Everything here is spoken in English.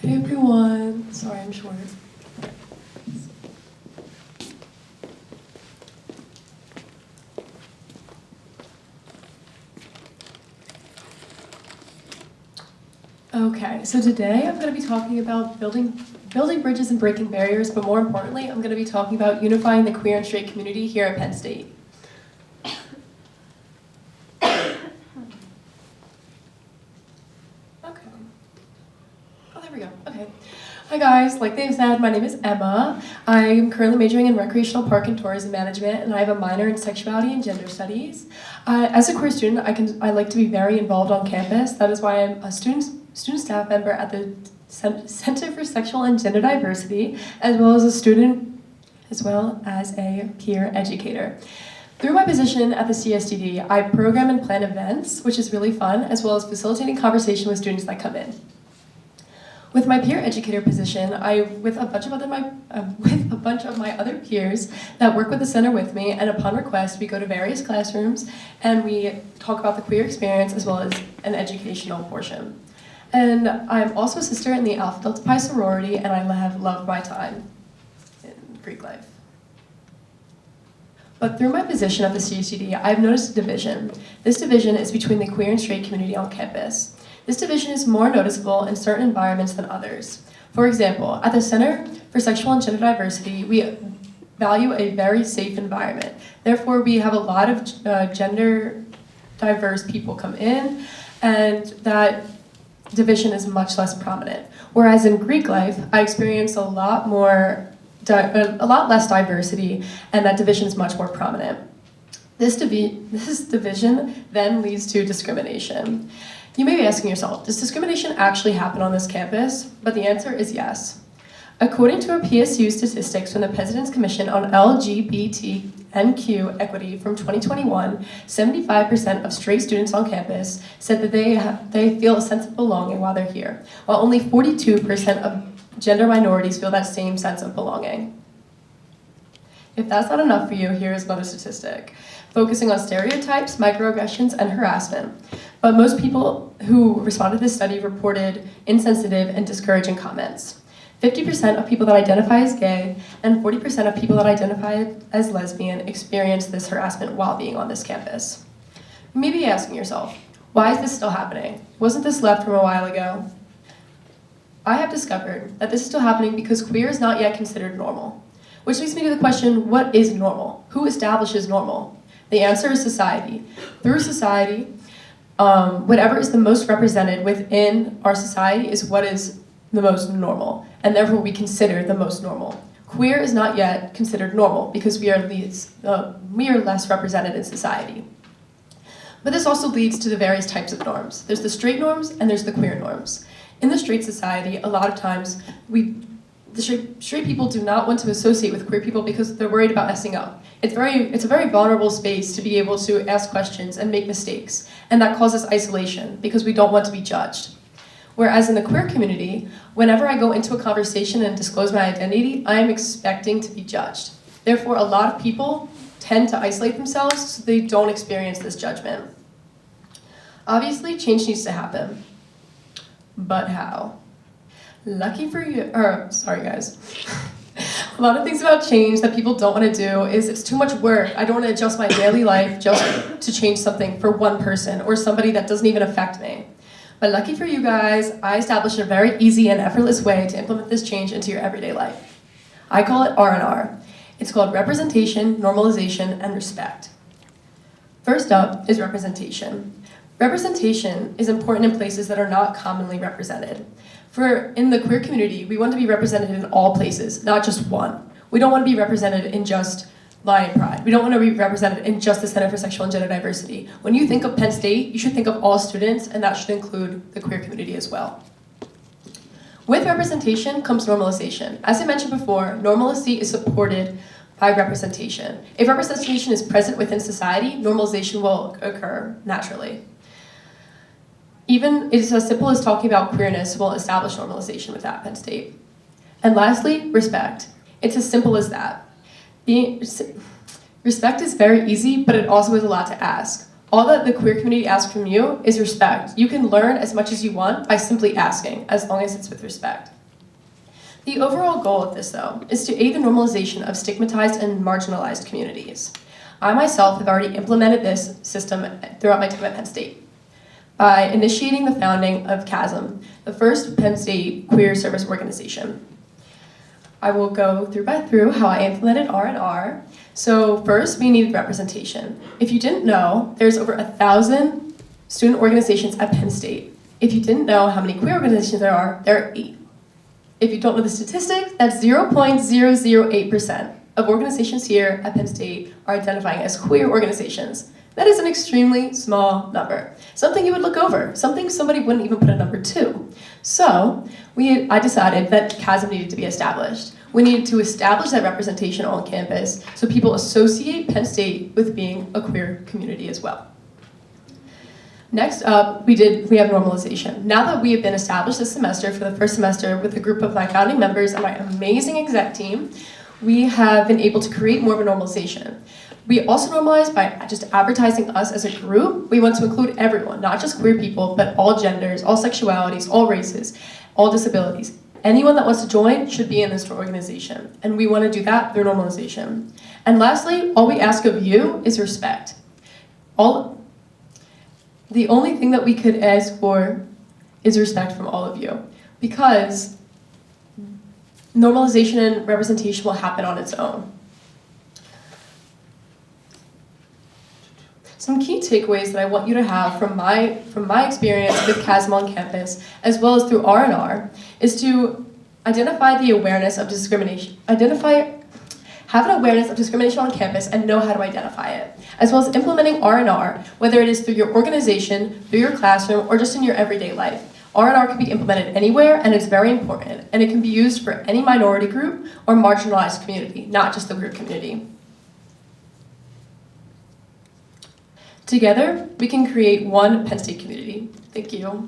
Hey everyone, sorry I'm short. Okay, so today I'm going to be talking about building bridges and breaking barriers, but more importantly, I'm going to be talking about unifying the queer and straight community here at Penn State. Okay. Hi guys, like they said, my name is Emma. I'm currently majoring in recreational park and tourism management, and I have a minor in sexuality and gender studies. As a queer student, I like to be very involved on campus. That is why I'm a student staff member at the Center for Sexual and Gender Diversity, as well as a peer educator. Through my position at the CSDD, I program and plan events, which is really fun, as well as facilitating conversation with students that come in. With my peer educator position, with a bunch of my other peers that work with the center with me, and upon request, we go to various classrooms and we talk about the queer experience as well as an educational portion. And I'm also a sister in the Alpha Delta Pi sorority, and I have loved my time in Greek life. But through my position at the CSUD, I've noticed a division. This division is between the queer and straight community on campus. This division is more noticeable in certain environments than others. For example, at the Center for Sexual and Gender Diversity, we value a very safe environment. Therefore, we have a lot of gender diverse people come in, and that division is much less prominent. Whereas in Greek life, I experienced a lot less diversity, and that division is much more prominent. This division then leads to discrimination. You may be asking yourself, does discrimination actually happen on this campus? But the answer is yes. According to a PSU statistics from the President's Commission on LGBTQ equity from 2021, 75% of straight students on campus said that they feel a sense of belonging while they're here, while only 42% of gender minorities feel that same sense of belonging. If that's not enough for you, here is another statistic, focusing on stereotypes, microaggressions, and harassment. But most people who responded to this study reported insensitive and discouraging comments. 50% of people that identify as gay and 40% of people that identify as lesbian experience this harassment while being on this campus. You may be asking yourself, why is this still happening? Wasn't this left from a while ago? I have discovered that this is still happening because queer is not yet considered normal. Which leads me to the question, what is normal? Who establishes normal? The answer is society. Through society, whatever is the most represented within our society is what is the most normal, and therefore we consider the most normal. Queer is not yet considered normal because we are less represented in society. But this also leads to the various types of norms. There's the straight norms and there's the queer norms. In the straight society, a lot of times the straight people do not want to associate with queer people because they're worried about messing up. It's a very vulnerable space to be able to ask questions and make mistakes, and that causes isolation because we don't want to be judged. Whereas in the queer community, whenever I go into a conversation and disclose my identity, I am expecting to be judged. Therefore, a lot of people tend to isolate themselves so they don't experience this judgment. Obviously, change needs to happen. But how? Lucky for you, sorry guys. A lot of things about change that people don't want to do is it's too much work. I don't want to adjust my daily life just to change something for one person or somebody that doesn't even affect me. But lucky for you guys, I established a very easy and effortless way to implement this change into your everyday life. I call it R&R. It's called representation, normalization, and respect. First up is representation. Representation is important in places that are not commonly represented. In the queer community, we want to be represented in all places, not just one. We don't want to be represented in just Lion Pride. We don't want to be represented in just the Center for Sexual and Gender Diversity. When you think of Penn State, you should think of all students, and that should include the queer community as well. With representation comes normalization. As I mentioned before, normalcy is supported by representation. If representation is present within society, normalization will occur naturally. Even it's as simple as talking about queerness will establish normalization with that Penn State. And lastly, respect. It's as simple as that. Respect is very easy, but it also is a lot to ask. All that the queer community asks from you is respect. You can learn as much as you want by simply asking, as long as it's with respect. The overall goal of this, though, is to aid the normalization of stigmatized and marginalized communities. I myself have already implemented this system throughout my time at Penn State by initiating the founding of CHASM, the first Penn State queer service organization. I will go through how I implemented R&R. So first, we needed representation. If you didn't know, there's over 1,000 student organizations at Penn State. If you didn't know how many queer organizations there are 8. If you don't know the statistics, that's 0.008% of organizations here at Penn State are identifying as queer organizations. That is an extremely small number. Something you would look over, something somebody wouldn't even put a number to. So I decided that CHASM needed to be established. We needed to establish that representation on campus so people associate Penn State with being a queer community as well. Next up, we have normalization. Now that we have been established this semester for the first semester with a group of my founding members and my amazing exec team, we have been able to create more of a normalization. We also normalize by just advertising us as a group. We want to include everyone, not just queer people, but all genders, all sexualities, all races, all disabilities. Anyone that wants to join should be in this organization, and we want to do that through normalization. And lastly, all we ask of you is respect. The only thing that we could ask for is respect from all of you, because normalization and representation will happen on its own. Some key takeaways that I want you to have from my experience with CHASM on campus, as well as through R&R, is to identify the awareness of discrimination. Have an awareness of discrimination on campus and know how to identify it, as well as implementing R&R, whether it is through your organization, through your classroom, or just in your everyday life. R&R can be implemented anywhere, and it's very important, and it can be used for any minority group or marginalized community, not just the queer community. Together, we can create one Penn State community. Thank you.